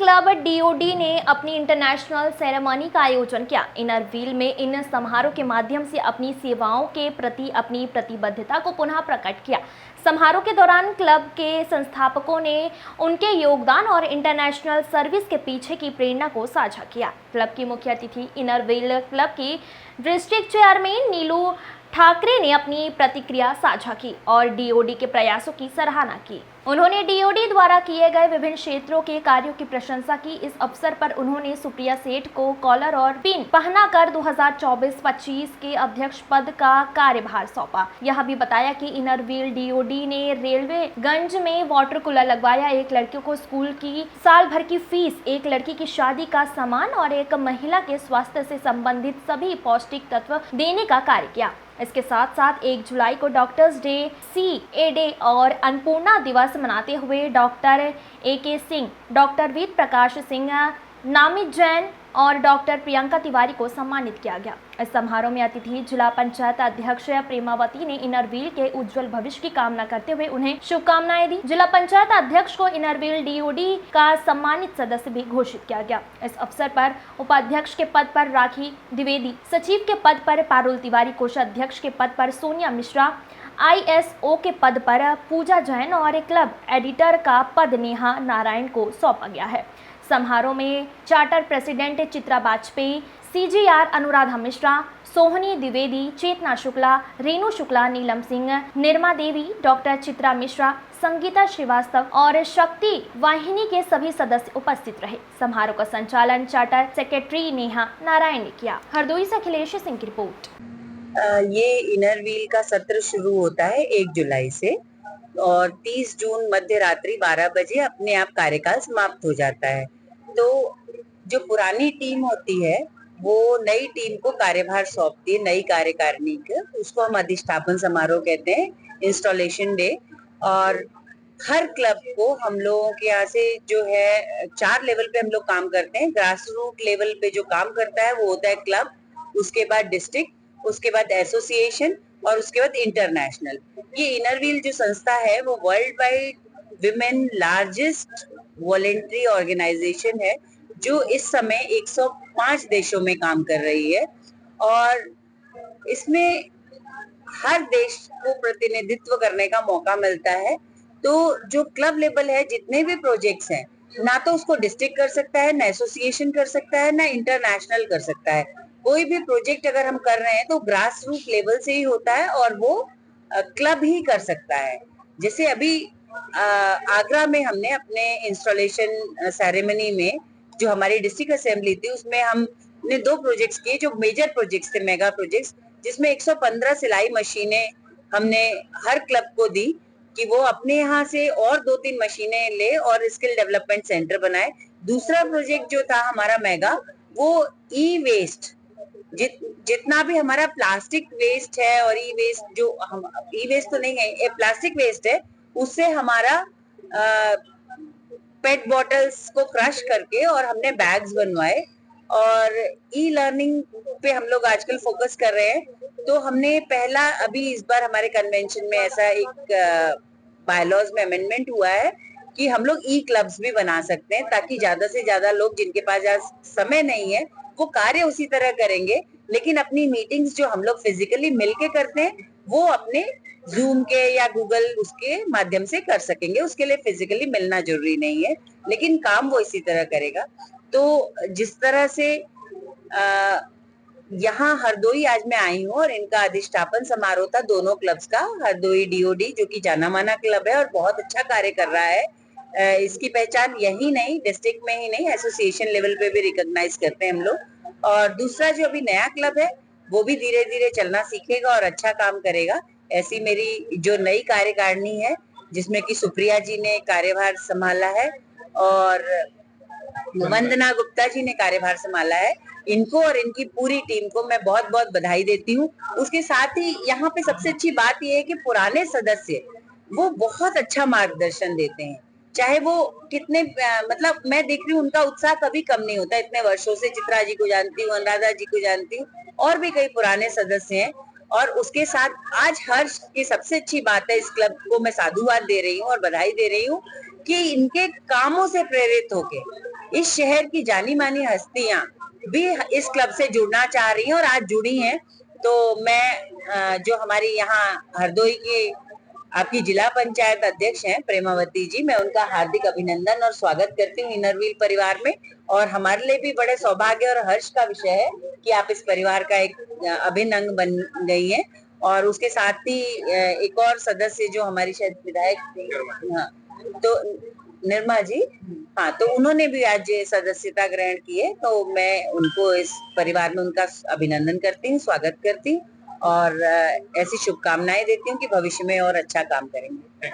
Club DoD ने अपनी international ceremony का आयोजन किया। इनर व्हील में इन समारोह के माध्यम से अपनी सेवाओं के प्रति अपनी प्रतिबद्धता को पुनः प्रकट किया। समारोह के दौरान क्लब के संस्थापकों ने उनके योगदान और इंटरनेशनल सर्विस के पीछे की प्रेरणा को साझा किया। क्लब की मुख्य अतिथि इनर व्हील क्लब की डिस्ट्रिक्ट चेयरमैन नीलू ठाकरे ने अपनी प्रतिक्रिया साझा की और डीओडी के प्रयासों की सराहना की। उन्होंने डीओडी द्वारा किए गए विभिन्न क्षेत्रों के कार्यों की प्रशंसा की। इस अवसर पर उन्होंने सुप्रिया सेठ को कॉलर और पिन पहनाकर 2024-25 के अध्यक्ष पद का कार्यभार सौंपा। यह भी बताया कि इनर व्हील डीओडी ने रेलवेगंज में वाटर कूलर लगवाया, एक लड़की को स्कूल की साल भर की फीस, एक लड़की की शादी का सामान और एक महिला के स्वास्थ्य से संबंधित सभी पौष्टिक तत्व देने का कार्य किया। इसके साथ साथ 1 जुलाई को डॉक्टर्स डे, CA डे और अन्नपूर्णा दिवस मनाते हुए doctor AK Singh, doctor Ved Prakash Singh, नामित जैन और डॉक्टर प्रियंका तिवारी को सम्मानित किया गया। इस समारोह में अतिथि जिला पंचायत अध्यक्ष प्रेमावती ने इनर व्हील के उज्जवल भविष्य की कामना करते हुए उन्हें शुभकामनाएं दी। जिला पंचायत अध्यक्ष को इनर व्हील डीओडी का सम्मानित सदस्य भी घोषित किया गया। इस अवसर पर उपाध्यक्ष के पद पर राखी द्विवेदी, सचिव के पद पर पारुल तिवारी, कोषाध्यक्ष के पद पर सोनिया मिश्रा, ISO के पद पर पूजा जैन और क्लब एडिटर का पद नेहा नारायण को सौंपा गया है। समारोह में charter president Chitra Vajpayee, CGR Anuradha Mishra, Sohni Dwivedi, Chetna Shukla, Renu Shukla, Neelam Singh, Nirma Devi, doctor Chitra Mishra, Sangeeta Srivastava और शक्ति वाहिनी के सभी सदस्य उपस्थित रहे। समारोह का संचालन चार्टर सेक्रेटरी नेहा नारायण ने किया। हरदोई से अखिलेश सिंह की रिपोर्ट। ये इनर व्हील का सत्र शुरू होता है 1 जुलाई से और 30 जून मध्य रात्रि 12 बजे अपने आप कार्यकाल समाप्त हो जाता है। तो जो पुरानी टीम होती है वो नई टीम को कार्यभार सौंपती है, नई कार्यकारिणी का, उसको हम अधिष्ठापन समारोह कहते हैं, इंस्टॉलेशन डे। और हर क्लब को हम लोगों के यहाँ से जो है 4 लेवल पे हम लोग काम करते हैं। ग्रास रूट लेवल पे जो काम करता है वो होता है क्लब, उसके बाद डिस्ट्रिक्ट, उसके बाद एसोसिएशन और उसके बाद इंटरनेशनल। ये इनर व्हील जो संस्था है वो world wide women largest voluntary organisation है जो इस समय 105 देशों में काम कर रही है और इसमें हर देश को प्रतिनिधित्व करने का मौका मिलता है। तो जो क्लब लेवल है, जितने भी प्रोजेक्ट्स हैं, ना तो उसको डिस्ट्रिक्ट कर सकता है, ना एसोसिएशन कर सकता है, ना इंटरनेशनल कर सकता है। कोई भी प्रोजेक्ट अगर हम कर रहे हैं तो ग्रास रूट लेवल से ही होता है और वो क्लब ही कर सकता है। जैसे अभी आगरा में हमने अपने इंस्टॉलेशन सेरेमनी में जो हमारी डिस्ट्रिक्ट असेंबली थी उसमें हमने 2 प्रोजेक्ट्स किए जो मेजर प्रोजेक्ट्स थे, मेगा प्रोजेक्ट्स, जिसमें 115 सिलाई मशीनें हमने हर क्लब को दी कि वो अपने यहाँ से और 2-3 मशीनें ले और स्किल डेवलपमेंट सेंटर बनाए। दूसरा प्रोजेक्ट जो था हमारा मेगा, वो ई वेस्ट, जितना भी हमारा प्लास्टिक वेस्ट है और ई वेस्ट, जो हम ई वेस्ट तो नहीं है, प्लास्टिक वेस्ट है, उससे हमारा पेट बॉटल्स को क्रश करके और हमने बैग्स बनवाए। और ई लर्निंग पे हम लोग आजकल फोकस कर रहे हैं। तो हमने पहला, अभी इस बार हमारे कन्वेंशन में ऐसा एक बायलॉज में अमेंडमेंट हुआ है कि हम लोग ई क्लब्स भी बना सकते हैं ताकि ज्यादा से ज्यादा लोग जिनके पास समय नहीं है वो कार्य उसी तरह करेंगे, लेकिन अपनी मीटिंग्स जो हम लोग फिजिकली मिलके करते हैं वो अपने जूम के या गूगल उसके माध्यम से कर सकेंगे। उसके लिए फिजिकली मिलना जरूरी नहीं है, लेकिन काम वो इसी तरह करेगा। तो जिस तरह से यहाँ हरदोई आज मैं आई हूँ और इनका अधिष्ठापन समारोह था दोनों क्लब्स का। हरदोई डीओडी जो कि जाना माना क्लब है और बहुत अच्छा कार्य कर रहा है। इसकी पहचान यही नहीं, डिस्ट्रिक्ट में ही नहीं, एसोसिएशन लेवल पे भी रिकॉग्नाइज करते हैं हम लोग। और दूसरा जो अभी नया क्लब है वो भी धीरे धीरे चलना सीखेगा और अच्छा काम करेगा। ऐसी मेरी जो नई कार्यकारिणी है जिसमें कि सुप्रिया जी ने कार्यभार संभाला है और वंदना गुप्ता जी ने कार्यभार संभाला है, इनको और इनकी पूरी टीम को मैं बहुत बहुत बधाई देती हूँ। उसके साथ ही यहाँ पे सबसे अच्छी बात यह है कि पुराने सदस्य वो बहुत अच्छा मार्गदर्शन देते हैं, चाहे वो कितने मतलब मैं देख रही हूँ उनका उत्साह कभी कम नहीं होता। इतने वर्षों से चित्रा जी को जानती हूँ, अनुराधा जी को जानती हूँ और भी कई पुराने सदस्य हैं। और उसके साथ आज हर्ष की सबसे अच्छी बात है, इस क्लब को मैं साधुवाद दे रही हूँ और बधाई दे रही हूँ कि इनके कामों से प्रेरित होके इस शहर की जानी मानी हस्तियां भी इस क्लब से जुड़ना चाह रही हैं और आज जुड़ी हैं। तो मैं जो हमारी यहाँ हरदोई की आपकी जिला पंचायत अध्यक्ष हैं प्रेमावती जी, मैं उनका हार्दिक अभिनंदन और स्वागत करती हूँ इनर व्हील परिवार में। और हमारे लिए भी बड़े सौभाग्य और हर्ष का विषय है कि आप इस परिवार का एक अभिन्न अंग बन गई हैं। और उसके साथ ही एक और सदस्य जो हमारी शायद विधायक थी, हाँ, तो निर्मा जी, हाँ, तो उन्होंने भी आज ये सदस्यता ग्रहण की है। तो मैं उनको इस परिवार में उनका अभिनंदन करती हूँ, स्वागत करती हूँ और ऐसी शुभकामनाएं देती हूँ कि भविष्य में और अच्छा काम करेंगे।